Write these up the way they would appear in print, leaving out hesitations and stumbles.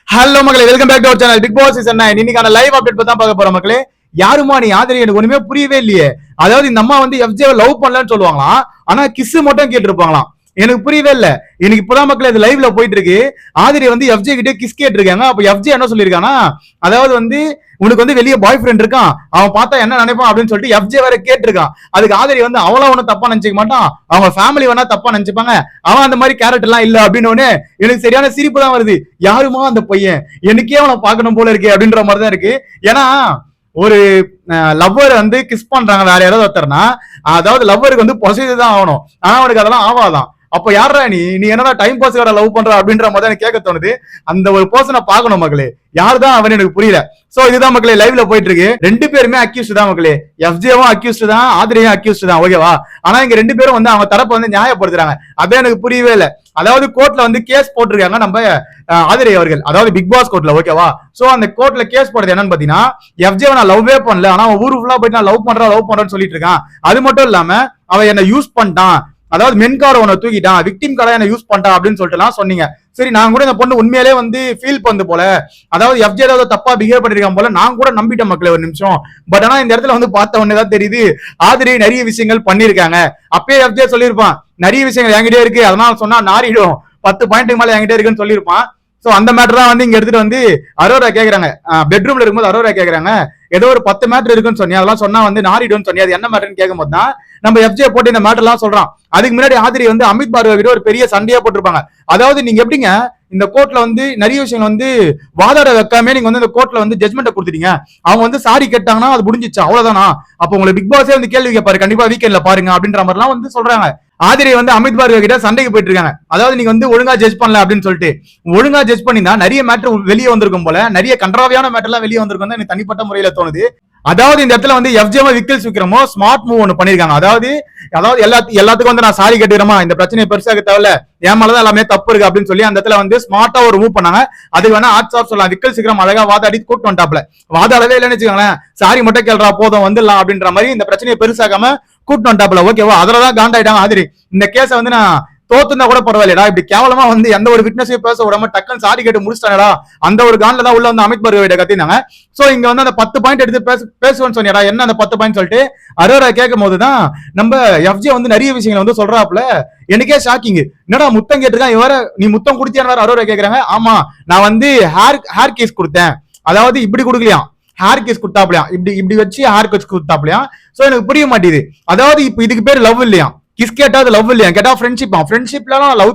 Hello மக்களே, welcome back to our channel Bigg Boss season 9. இன்னைக்கான live update பத்தி தான் பார்க்க போறோம் மக்களே. யாருமா நீ ஆதிரி, எனக்கு ஒண்ணுமே புரியவே இல்லையே. அதாவது இந்த அம்மா வந்து எஃப்ஜே லவ் பண்ணலன்னு சொல்லுவாங்களாம், ஆனா கிஸ் மட்டும் கேட்டிருப்பாங்களாம். எனக்கு புரியவே இல்ல. எனக்கு இப்பதான் மக்களே இது லைவ்ல போயிட்டு இருக்கு. ஆதிரி வந்து எஃப்ஜே கிட்ட கிஸ் கேட்டிருக்காங்க. அப்ப எஃப்ஜே என்ன சொல்லிருக்கானா, அதாவது வந்து உனக்கு வந்து வெளியே பாய் ஃப்ரெண்ட் இருக்கான், அவன் பார்த்தா என்ன நினைப்பான் அப்படின்னு சொல்லிட்டு எஃப்ஜே வேற கேட்டிருக்கான். அதுக்கு ஆதிரி வந்து அவளா ஒன்னும் தப்பா நினைச்சுக்க மாட்டான், அவங்க ஃபேமிலி வேணா தப்பா நினைச்சுப்பாங்க, அவன் அந்த மாதிரி கேரக்டர் எல்லாம் இல்ல அப்படின்னு எனக்கு சரியான சிரிப்பு தான் வருது. யாருமா அந்த பையன், எனக்கே அவனை பார்க்கணும் போல இருக்கு அப்படின்ற மாதிரி தான் இருக்கு. ஏன்னா ஒரு லவ்வர் வந்து கிஸ் பண்றாங்க வேற யாராவது ஒருத்தர்னா, அதாவது லவ்வருக்கு வந்து பொசைது தான் ஆகணும், ஆனா அவனுக்கு அதெல்லாம் ஆவாதான். அப்ப யாரா நீ என்னடா டைம் பாஸ் லவ் பண்ற அப்படின்ற மாதிரி எனக்கு கேட்க தோணுது. அந்த ஒரு பர்சனை பார்க்கணும் மக்களே, யாருதான் அவன் எனக்கு புரியல. சோ இதுதான் மக்களே லைவ்ல போயிட்டு இருக்கு. ரெண்டு பேருமே அக்யூஸ்ட் தான் மக்களே. எஃப்ஜேவும் அக்யூஸ்ட் தான், ஆதிரியும் அக்யூஸ்ட் தான், ஓகேவா? ஆனா இங்க ரெண்டு பேரும் வந்து அவங்க தரப்ப வந்து நியாயப்படுத்துறாங்க. அதே எனக்கு புரியவே இல்லை. அதாவது கோர்ட்ல வந்து கேஸ் போட்டிருக்காங்க நம்ம ஆதிரி அவர்கள், அதாவது பிக் பாஸ் கோர்ட்ல, ஓகேவா? சோ அந்த கோர்ட்ல கேஸ் போடுறது என்னன்னு பாத்தீங்கன்னா, எஃப்ஜே நான் லவ்வே பண்ணல, ஆனா அவன் ஊரு ஃபுல்லா போயிட்டு நான் லவ் பண்றேன்னு சொல்லிட்டு இருக்கான். அது மட்டும் இல்லாம அவன் என்ன யூஸ் பண்ணிட்டான், அதாவது மென் கார்டு உன்னை தூக்கிட்டான், விக்டிம் கார்டா என்ன யூஸ் பண்ணிட்டான் அப்படின்னு சொல்லிட்டு சொன்னீங்க. சரி, நான் கூட இந்த பொண்ணு உண்மையிலே வந்து ஃபீல் பண்ணது போல, அதாவது எஃப்ஜே ஏதாவது தப்பா பிஹேவ் பண்ணிருக்கான் போல நான் கூட நம்பிட்டேன் மக்களே ஒரு நிமிஷம். பட் ஆனா இந்த இடத்துல வந்து பார்த்த உடனே தான் தெரியுது ஆதிரி நிறைய விஷயங்கள் பண்ணிருக்காங்க. அப்பயே எஃப்ஜே சொல்லியிருப்பான், நிறைய விஷயங்கள் என்கிட்டே இருக்கு, அதனால சொன்னா நாரிடும், 10 பாயிண்ட்டுக்கு மேல என்கிட்ட இருக்குன்னு சொல்லியிருப்பான். சோ அந்த மேட்டர் தான் வந்து இங்க எடுத்துட்டு வந்து அரோரா கேக்குறாங்க. பெட்ரூம்ல இருக்கும்போது அரோரா கேக்குறாங்க, ஏதோ ஒரு 10 மேட்டர் இருக்குன்னு சொன்னி, அதெல்லாம் சொன்னா வந்து நாரிடும்னு சொன்னி, அது என்ன மேட்டர்னு கேட்கும் போது தான் நம்ம எஃப்ஜே போட்டு இந்த மேட்டர் எல்லாம் சொல்றான். அதுக்கு முன்னாடி ஆதிரி வந்து அமித் பார்கவா கிட்ட ஒரு பெரிய சண்டையா போட்டிருப்பாங்க. அதாவது நீங்க எப்படிங்க இந்த கோர்ட்ல வந்து நிறைய விஷயங்கள் வந்து வாதாட வைக்காம நீங்க வந்து இந்த கோர்ட்ல வந்து ஜட்மெண்ட் கொடுத்துட்டீங்க, அவங்க வந்து சாரி கேட்டாங்கன்னா அது முடிஞ்சிச்சு, அவ்வளவுதானா? அப்ப உங்களுக்கு பிக் பாஸே வந்து கேள்வி கேட்பாரு, கண்டிப்பா வீக்கெண்ட்ல பாருங்க அப்படின்ற மாதிரி எல்லாம் வந்து சொல்றாங்க. ஆதிரி வந்து அமித் பார்கவா கிட்ட சண்டைக்கு போயிட்டு இருக்காங்க. அதாவது நீங்க வந்து ஒழுங்கா ஜட்ஜ் பண்ணல அப்படின்னு சொல்லிட்டு. ஒழுங்கா ஜட்ஜ் பண்ணினா நிறைய மேட்டர் வெளியே வந்திருக்கும் போல, நிறைய கன்றாவியான மேட்டர் எல்லாம் வெளியே வந்திருக்கும் தான் எனக்கு தனிப்பட்ட முறையில தோணுது. அதாவது இந்த இடத்துல வந்து எஃப்ஜேமோ விக்கில் விக்ரமோ ஸ்மார்ட் மூவ் ஒன்று பண்ணிருக்காங்க. அதாவது எல்லாத்துக்கும் வந்து நான் சாரி கேட்டுக்கிறேமா, இந்த பிரச்சனையை பெருசாக தேவையில்ல, என் மேலதான் எல்லாமே தப்பு இருக்கு அப்படின்னு சொல்லி அந்த இடத்துல வந்து ஸ்மார்ட்டா ஒரு மூவ் பண்ணாங்க. அது வேணா ஆட்ஸ் ஆஃப் சொல்லலாம். விக்கில் விக்ரம் அழகா வாதாடி கூட்டு வந்துட்டாப்ல. வாதாடவே இல்லைன்னு வச்சுக்கோங்களேன், சாரி மட்டும் கேள்றா போதும் வந்துடலாம் அப்படின்ற மாதிரி இந்த பிரச்சனையை பெருசாக்காம கூட்டு வந்துட்டாப்ல, ஓகேவா? அதுலதான் காண்டாயிட்டாங்க ஆதிரி. இந்த கேஸை வந்து நான் தோத்துனா கூட பரவாயில்லடா, இப்படி கேவலமா வந்து எந்த ஒரு விட்னஸையும் பேச விடாம டக்குன்னு சாரி கேட்டு முடிச்சிட்டானடா, அந்த ஒரு கான்ல தான் உள்ள வந்து அமித் பார்கவா கத்தினாங்க. சோ இங்க வந்து அந்த 10 பாயிண்ட் எடுத்து பேசுவேன்னு சொன்னியடா, என்ன அந்த 10 பாயிண்ட் சொல்லிட்டு அரோரா கேட்கும் போதுதான் நம்ம எஃப்ஜே வந்து நிறைய விஷயங்களை வந்து சொல்றாப்ல. எனக்கே ஷாக்கிங், என்னடா முத்தம் கேட்டிருக்கான் இவர, நீ முத்தம் கொடுத்தியான்னு வேற அரோரா கேக்குறாங்க. ஆமா, நான் வந்து ஹேர் கேஸ் கொடுத்தேன், அதாவது இப்படி கொடுக்கலையாம், ஹேர் கேஸ் கொடுத்தாப்லையா, இப்படி வச்சு ஹேர் கேஸ் கொடுத்தாப்லையா. சோ எனக்கு புரிய மாட்டேது. அதாவது இப்ப இதுக்கு பேர் லவ் இல்லையா, கிஸ் கேட்டா அது லவ் இல்லையா, கேட்டா ஃப்ரெண்ட்ஷிப்பா, ஃப்ரெண்ட்ஷிப்லாம் லவ்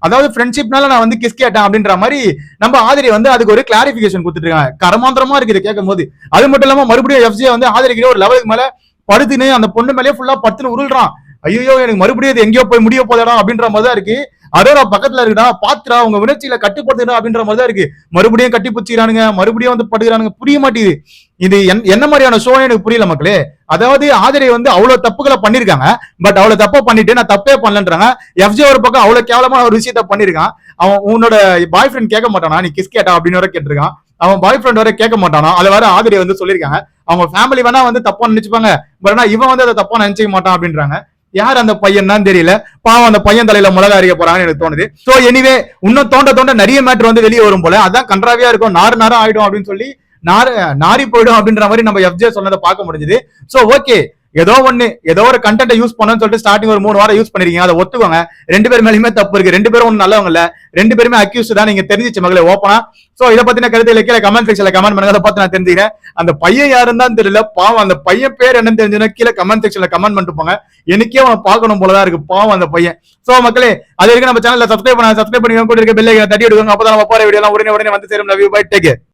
அதாவது ஃப்ரெண்ட்ஷிப்னால நான் வந்து கிஸ் கேட்டேன் அப்படின்ற மாதிரி நம்ம ஆதிரி வந்து அதுக்கு ஒரு கிளாரிபிகேஷன் கொடுத்துட்டு இருக்காங்க. கரமாந்திரமா இருக்குது கேட்கும் போது. அது மட்டும் இல்லாம மறுபடியும் எஃப்ஜே வந்து ஆதிரிக்கிற ஒரு லெவலுக்கு மேல படுத்துன்னு அந்த பொண்ணு மேலே ஃபுல்லா படுத்துன்னு உருள்றான். ஐயோ எனக்கு மறுபடியும் இது எங்கேயோ போய் முடிய போதடா அப்படின்ற மாதிரி தான் இருக்கு. அரோரா பக்கத்துல இருக்குடா, பாத்துடா உங்க உணர்ச்சியில கட்டுப்படுத்துடா அப்படின்ற மாதிரி தான் இருக்கு. மறுபடியும் கட்டி பிடிச்சிக்கிறானுங்க, மறுபடியும் வந்து படுகிறானுங்க, புரிய மாட்டேங்குது. இது என்ன மாதிரியான ஷோ எனக்கு புரியல மக்களே. அதாவது ஆதிரை வந்து அவ்வளவு தப்புகளை பண்ணிருக்காங்க, பட் அவ்வளவு தப்பா பண்ணிட்டு நான் தப்பே பண்ணலன்றாங்க. எஃப்ஜே ஒரு பக்கம் அவ்வளவு கேவலமான ஒரு விஷயத்த பண்ணிருக்கான். அவன் உன்னோட பாய் ஃப்ரெண்ட் கேட்க மாட்டானா நீ கிஸ் கேட்டா அப்படின்னு வர கேட்டிருக்கான். அவன் பாய் ஃப்ரெண்ட் வர கேட்க மாட்டானா, அதை வேற ஆதிரை வந்து சொல்லியிருக்காங்க. அவங்க ஃபேமிலி வேணா வந்து தப்பா நினைச்சுப்பாங்க, பட் ஆனா இவன் வந்து அதை தப்பா நினைச்சுக்க மாட்டான் அப்படின்றாங்க. யார் அந்த பையன் தான் தெரியல, பாவம் அந்த பையன் தலையில மிளகா அரைக்க போறாங்கன்னு எனக்கு தோணுது. சோ எனிவே இன்னும் தோண்ட நிறைய மேட்டர் வந்து வெளியே வரும் போல, அதான் கன்றாவியா இருக்கும், நாரம் ஆயிடும் அப்படின்னு சொல்லி நாரி போயிடும் அப்படின்ற மாதிரி நம்ம எஃப்ஜே சொன்னதை பார்க்க முடிஞ்சது. சோ ஓகே, ஏதோ ஒரு கண்டென்ட் யூஸ் பண்ணணும்னு சொல்லிட்டு ஸ்டார்டிங் ஒரு 3 வாரம் யூஸ் பண்ணிருக்கீங்க, அதை ஒத்துவாங்க. ரெண்டு பேர் மேலுமே தப்பு இருக்கு, ரெண்டு பேரும் ஒன்னும் நல்லவங்க இல்ல, ரெண்டு பேருமே அக்யூஸ்ட் தான், நீங்க தெரிஞ்சிச்சு மகளே ஓப்பனா. சோ இதை பத்தின கருத்து கீழே கமெண்ட் செக்ஷன்ல கமெண்ட் பண்ணுங்க, அதை பார்த்து நான் தெரிஞ்சுக்கிறேன். அந்த பையன் யாருன்னு தான் தெரியல, பாவம் அந்த பையன் பேர் என்னன்னு தெரிஞ்சுன்னா கீழே கமெண்ட் செக்ஷன்ல கமெண்ட் பண்ணிட்டு போங்க. எனக்கே அவனை பார்க்கணும் போலதான் இருக்கு, பாவம் அந்த பையன். சோ மக்களே, அது வரைக்கும் நம்ம சேனல்ல சப்ஸ்கிரைப் பண்ணி கூட இருக்க பெல் ஐகானை தட்டி விடுங்க, அப்பதான் நம்ம போற வீடியோ எல்லாம் உடனே வந்து சேரும். Love you, bye, take care.